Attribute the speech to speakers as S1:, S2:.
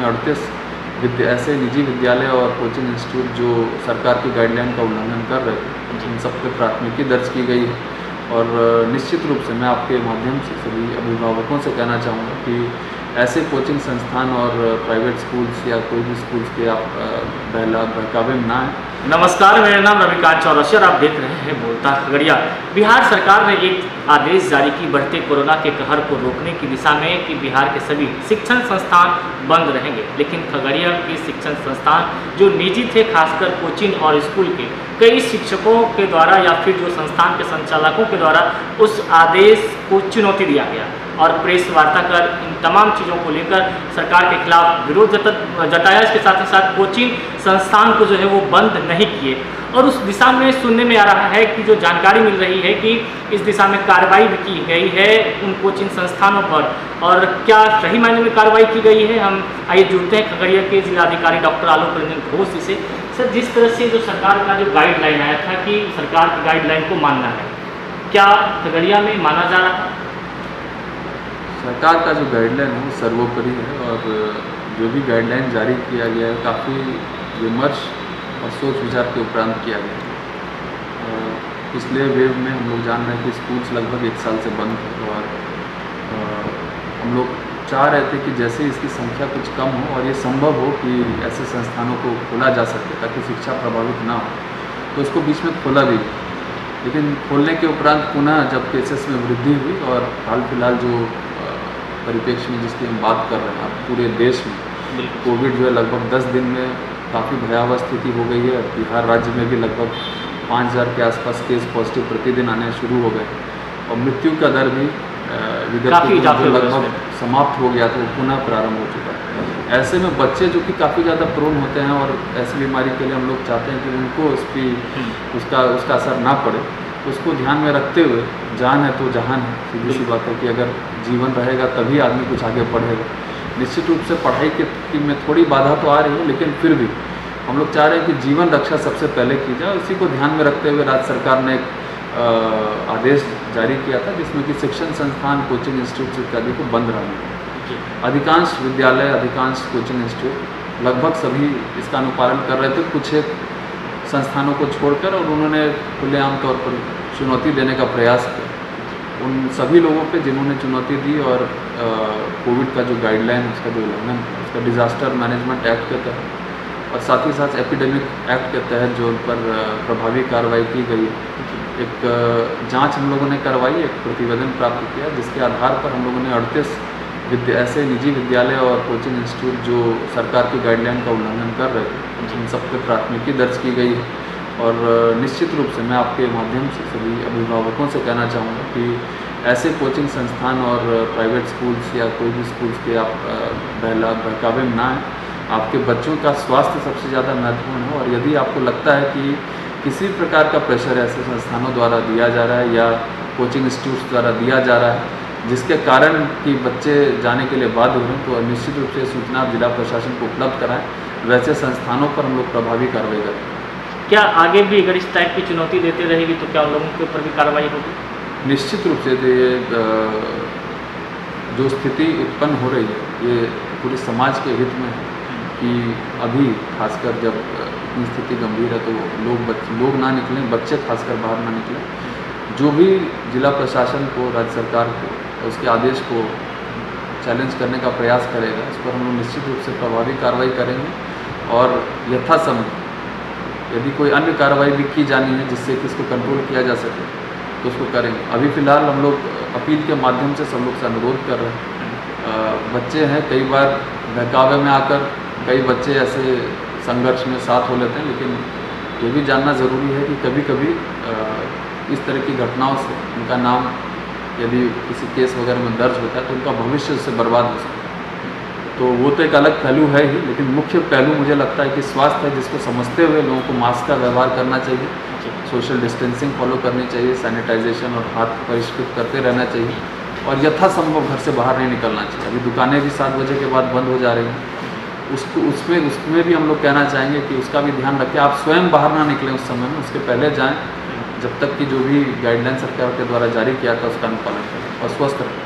S1: 38 ऐसे निजी विद्यालय और कोचिंग इंस्टीट्यूट जो सरकार की गाइडलाइन का उल्लंघन कर रहे थे, इन सब पे प्राथमिकी दर्ज की गई है। और निश्चित रूप से मैं आपके माध्यम से सभी अभिभावकों से कहना चाहूँगा कि ऐसे कोचिंग संस्थान और प्राइवेट स्कूल्स या कोई भी स्कूल्स के आप बहकावे में ना आए।
S2: नमस्कार, मेरा नाम रविकांत चौरसिया और आप देख रहे हैं बोलता खगड़िया। बिहार सरकार ने एक आदेश जारी की बढ़ते कोरोना के कहर को रोकने की दिशा में कि बिहार के सभी शिक्षण संस्थान बंद रहेंगे, लेकिन खगड़िया के शिक्षण संस्थान जो निजी थे, खासकर कोचिंग और स्कूल के कई शिक्षकों के द्वारा या फिर जो संस्थान के संचालकों के द्वारा उस आदेश को चुनौती दिया गया और प्रेस वार्ता कर इन तमाम चीज़ों को लेकर सरकार के खिलाफ विरोध जताया। इसके साथ ही साथ कोचिंग संस्थान को जो है वो बंद नहीं किए और उस दिशा में सुनने में आ रहा है कि जो जानकारी मिल रही है कि इस दिशा में कार्रवाई भी की गई है उन कोचिंग संस्थानों पर। और क्या सही मायने में कार्रवाई की गई है, हम आइए जुड़ते हैं खगड़िया के जिलाधिकारी डॉक्टर आलोक रंजन घोष जी से। सर, जिस तरह से जो सरकार का जो गाइडलाइन आया था कि सरकार की गाइडलाइन को मानना है, क्या खगड़िया में माना जा रहा है?
S1: सरकार का जो गाइडलाइन है वो सर्वोपरि है और जो भी गाइडलाइन जारी किया गया है काफ़ी विमर्श और सोच विचार के उपरांत किया गया है। पिछले वेव में हम लोग जान रहे हैं कि स्कूल्स लगभग 1 साल से बंद थे और हम लोग चाह रहे थे कि जैसे इसकी संख्या कुछ कम हो और ये संभव हो कि ऐसे संस्थानों को खोला जा सके ताकि शिक्षा प्रभावित ना हो, तो इसको बीच में खोला भी। लेकिन खोलने के उपरांत पुनः जब केसेस में वृद्धि हुई और हाल फिलहाल जो परिप्रेक्ष्य में जिसकी हम बात कर रहे हैं अब पूरे देश में कोविड जो है लगभग 10 दिन में काफ़ी भयावह स्थिति हो गई है। बिहार राज्य में भी लगभग 5000 के आसपास केस पॉजिटिव प्रतिदिन आने शुरू हो गए और मृत्यु का दर भी जो लगभग समाप्त हो गया था वो पुनः प्रारंभ हो चुका है। ऐसे में बच्चे जो कि काफ़ी ज़्यादा प्रोन होते हैं और ऐसी बीमारी के लिए हम लोग चाहते हैं कि उनको उसका असर ना पड़े, तो उसको ध्यान में रखते हुए जान है तो जहान है, सीधी सी बात है कि अगर जीवन रहेगा तभी आदमी कुछ आगे पढ़ेगा। निश्चित रूप से पढ़ाई की में थोड़ी बाधा तो आ रही है, लेकिन फिर भी हम लोग चाह रहे हैं कि जीवन रक्षा सबसे पहले की जाए। इसी को ध्यान में रखते हुए राज्य सरकार ने एक आदेश जारी किया था जिसमें कि शिक्षण संस्थान, कोचिंग इंस्टीट्यूट इत्यादि को बंद रहने। अधिकांश विद्यालय, अधिकांश कोचिंग इंस्टीट्यूट लगभग सभी इसका अनुपालन कर रहे थे, कुछ एक संस्थानों को छोड़कर, और उन्होंने खुलेआम तौर पर चुनौती देने का प्रयास किया उन सभी लोगों पे जिन्होंने चुनौती दी और कोविड का जो गाइडलाइन उसका जो उल्लंघन, उसका डिज़ास्टर मैनेजमेंट एक्ट के तहत और साथ ही साथ एपिडेमिक एक्ट के तहत जो उन पर प्रभावी कार्रवाई की गई। एक जांच हम लोगों ने करवाई, एक प्रतिवेदन प्राप्त किया जिसके आधार पर हम लोगों ने 38 ऐसे निजी विद्यालय और कोचिंग इंस्टीट्यूट जो सरकार की गाइडलाइन का उल्लंघन कर रहे थे, इन सब पे प्राथमिकी दर्ज की गई है। और निश्चित रूप से मैं आपके माध्यम से सभी अभिभावकों से कहना चाहूँगा कि ऐसे कोचिंग संस्थान और प्राइवेट स्कूल्स या कोई भी स्कूल्स के आप बहकावे में ना आए। आपके बच्चों का स्वास्थ्य सबसे ज़्यादा महत्वपूर्ण है और यदि आपको लगता है कि किसी प्रकार का प्रेशर ऐसे संस्थानों द्वारा दिया जा रहा है या कोचिंग इंस्टीट्यूट्स द्वारा दिया जा रहा है जिसके कारण कि बच्चे जाने के लिए बाध्य हो रहे हैं, तो निश्चित रूप से सूचना आप जिला प्रशासन को उपलब्ध कराएं। वैसे संस्थानों पर हम लोग प्रभावी कार्रवाई करें।
S2: क्या आगे भी अगर इस टाइप की चुनौती देते रहेगी तो क्या उन लोगों के ऊपर भी कार्रवाई होगी?
S1: निश्चित रूप से ये जो स्थिति उत्पन्न हो रही है ये पूरे समाज के हित में है कि अभी खासकर जब इतनी स्थिति गंभीर है तो लोग ना निकलें, बच्चे खासकर बाहर ना निकलें। जो भी जिला प्रशासन को, राज्य सरकार को उसके आदेश को चैलेंज करने का प्रयास करेगा, इस पर हम लोग निश्चित रूप से प्रभावी कार्रवाई करेंगे और यथासंभव यदि कोई अन्य कार्रवाई भी की जानी है जिससे कि इसको कंट्रोल किया जा सके तो उसको करेंगे। अभी फ़िलहाल हम लोग अपील के माध्यम से सब लोग से अनुरोध कर रहे हैं। बच्चे हैं, कई बार बहकावे में आकर कई बच्चे ऐसे संघर्ष में साथ हो लेते हैं, लेकिन ये भी जानना ज़रूरी है कि कभी कभी इस तरह की घटनाओं से उनका नाम यदि किसी केस वगैरह में दर्ज होता है तो उनका भविष्य उससे बर्बाद हो सकता है। तो वो तो एक अलग पहलू है ही, लेकिन मुख्य पहलू मुझे लगता है कि स्वास्थ्य है जिसको समझते हुए लोगों को मास्क का व्यवहार करना चाहिए, सोशल डिस्टेंसिंग फॉलो करनी चाहिए, सैनिटाइजेशन और हाथ परिष्कृत करते रहना चाहिए और यथासंभव घर से बाहर नहीं निकलना चाहिए। अभी दुकानें भी 7 बजे के बाद बंद हो जा रही हैं, उसमें भी हम लोग कहना चाहेंगे कि उसका भी ध्यान रखें। आप स्वयं बाहर ना निकलें उस समय में, उसके पहले जाएँ जब तक कि जो भी गाइडलाइन सरकार के द्वारा जारी किया था उसका अनुपालन करें और स्वस्थ रहें।